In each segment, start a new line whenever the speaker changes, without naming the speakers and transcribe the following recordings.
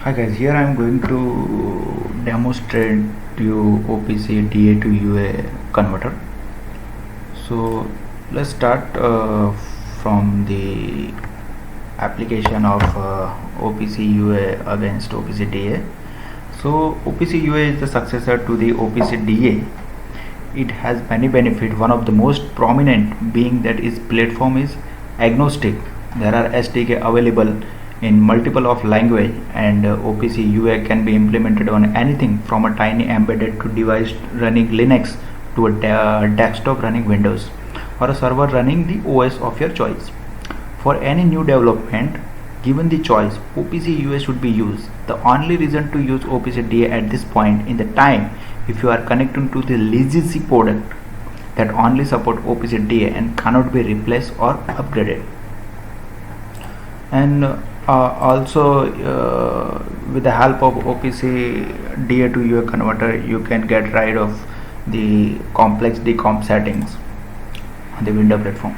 Hi guys, here I am going to demonstrate you OPC DA to UA converter. So let's start from the application of OPC UA against OPC DA. So OPC UA is the successor to the OPC DA. It has many benefits. One of the most prominent being that its platform is agnostic. There are SDK available in multiple of language, and OPC UA can be implemented on anything from a tiny embedded to device running Linux to a desktop running Windows or a server running the OS of your choice. For any new development, given the choice, OPC UA should be used. The only reason to use OPC DA at this point in the time, if you are connecting to the legacy product that only support OPC DA and cannot be replaced or upgraded. And also with the help of OPC DA to UA converter, you can get rid of the complex decomp settings on the Windows platform.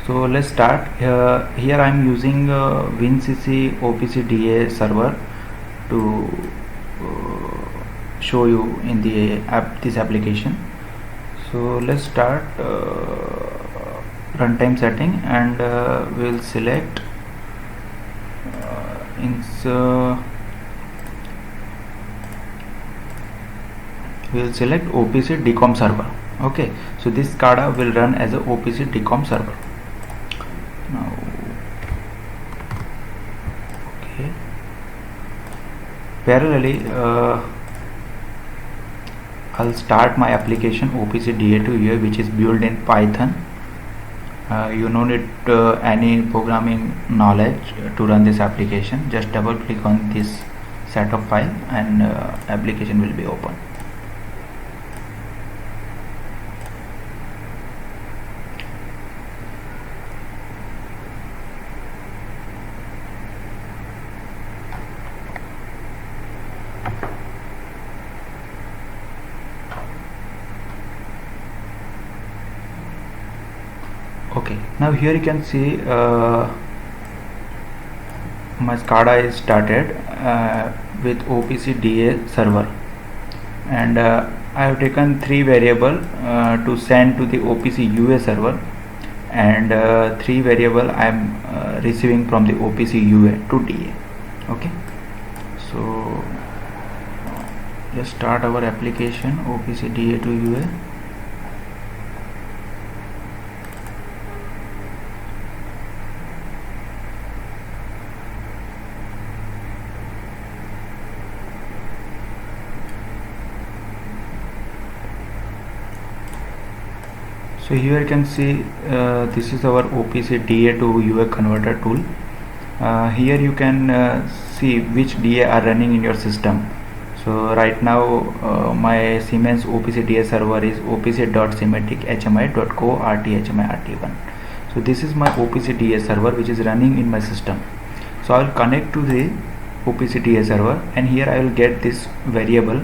So let's start. Here I am using WinCC OPC DA server to show you in the this application. So let's start runtime setting, and we'll select OPC decomp server. Okay, so this SCADA will run as a OPC decomp server. Now, okay, parallelly I'll start my application OPC DA to UA, which is built in Python. You don't need any programming knowledge to run this application. Just double click on this set of file and application will be open. Okay, now here you can see my SCADA is started with OPC DA server, and I have taken 3 variable to send to the OPC UA server, and 3 variable I am receiving from the OPC UA to DA. Okay, so let's start our application OPC DA to UA. So here you can see this is our OPC DA to UA converter tool. Here you can see which DA are running in your system. So right now my Siemens OPC DA server is opc.simatic.hmi.co rt.hmi.rt1. So this is my OPC DA server which is running in my system. So I will connect to the OPC DA server, and here I will get this variable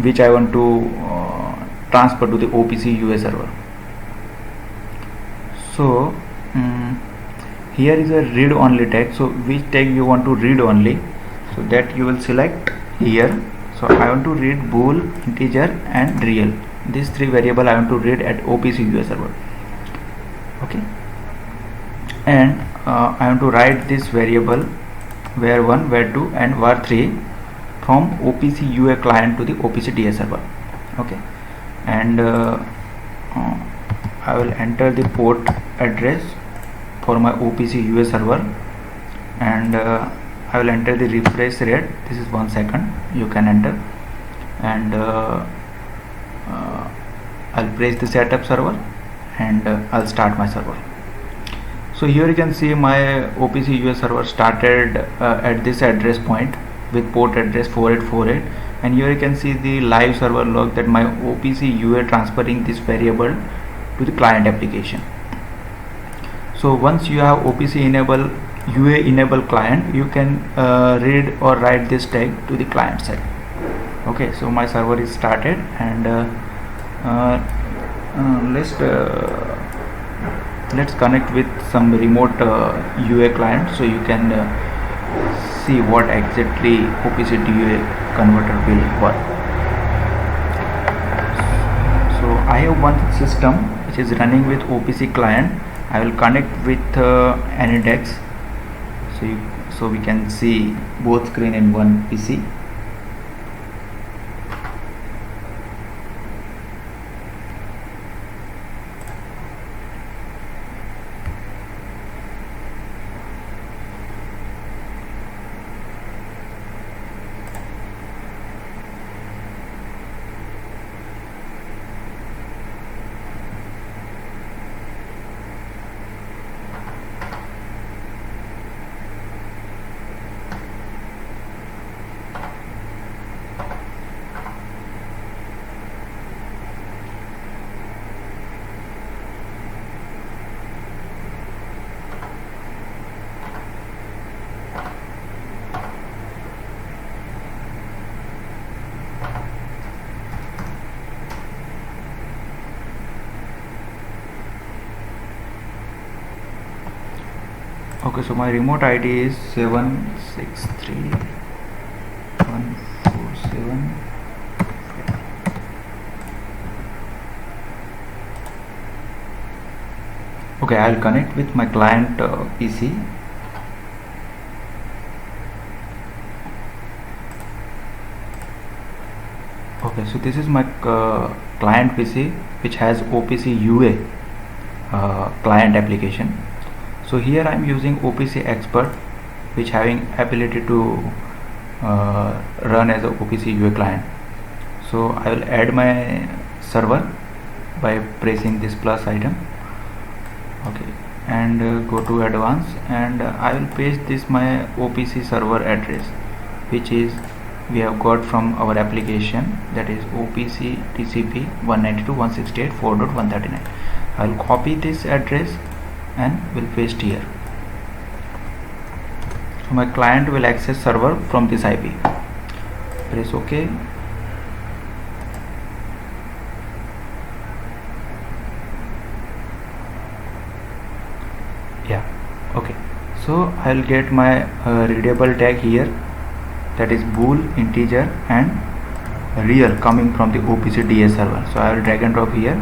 which I want to transfer to the OPC UA server. So here is a read only tag. So which tag you want to read only, so that you will select here. So I want to read bool, integer and real. These 3 variable I want to read at OPC UA server. Okay, and I want to write this variable var1, var2 and var3 from OPC UA client to the OPC DA server. Okay, and I will enter the port address for my OPC UA server, and I will enter the refresh rate. This is 1 second you can enter, and I'll press the setup server, and I'll start my server. So here you can see my OPC UA server started at this address point with port address 4848, and here you can see the live server log that my OPC UA transferring this variable to the client application. So once you have OPC enable UA enable client, you can read or write this tag to the client side. Okay, so my server is started, and let's connect with some remote UA client so you can see what exactly OPC DA converter will work. So I have one system which is running with OPC client. I will connect with AnyDex, so we can see both screen in one PC. Okay, so my remote ID is 763.147. Okay, I'll connect with my client PC. Okay, so this is my client PC which has OPC UA client application. So here I am using OPC Expert, which having ability to run as a OPC UA client. So I will add my server by pressing this plus item. Okay, and go to advanced, and I will paste this my OPC server address, which is we have got from our application, that is OPC TCP 192.168.4.139. I will copy this address and will paste here. So my client will access server from this IP. Press OK. Yeah, okay. So I will get my readable tag here, that is bool, integer and real coming from the OPC DA server. So I will drag and drop here,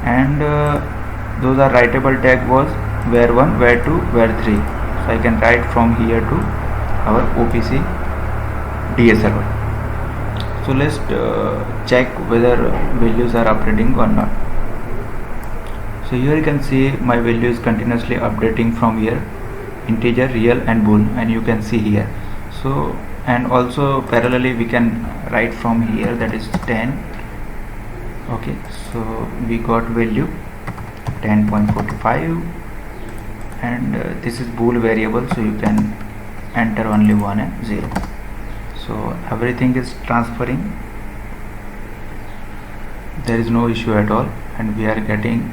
and those are writable tag was var1, var2, var3. So I can write from here to our OPC DA server. So let's check whether values are updating or not. So here you can see my value is continuously updating from here, integer, real and bool, and you can see here. So, and also parallelly we can write from here, that is 10. Okay, so we got value 10.45, and this is bool variable, so you can enter only 1 and 0. So everything is transferring, there is no issue at all, and we are getting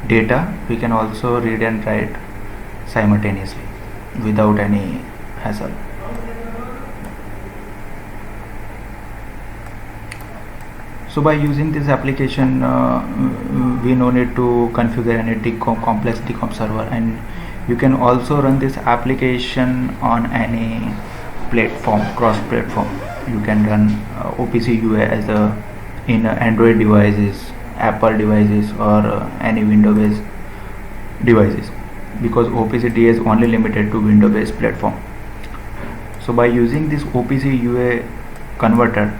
data. We can also read and write simultaneously without any hassle. So by using this application, we no need to configure any complex DCOM server, and you can also run this application on any platform, cross platform. You can run OPC UA as in Android devices, Apple devices, or any Windows based devices, because OPC DA is only limited to Windows based platform. So by using this OPC UA converter,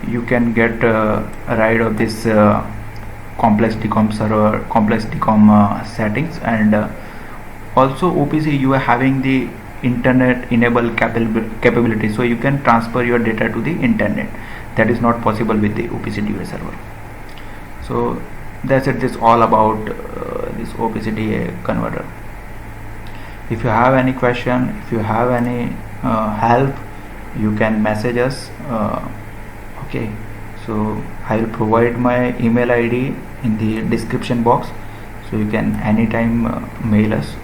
you can get rid of this complex DCOM server, complex DCOM settings, and also OPC UA having the internet enabled capability, so you can transfer your data to the internet. That is not possible with the OPC DA server. So that's it. This all about this OPC DA converter. If you have any question, if you have any help, you can message us. Okay, so I will provide my email ID in the description box, so you can anytime mail us.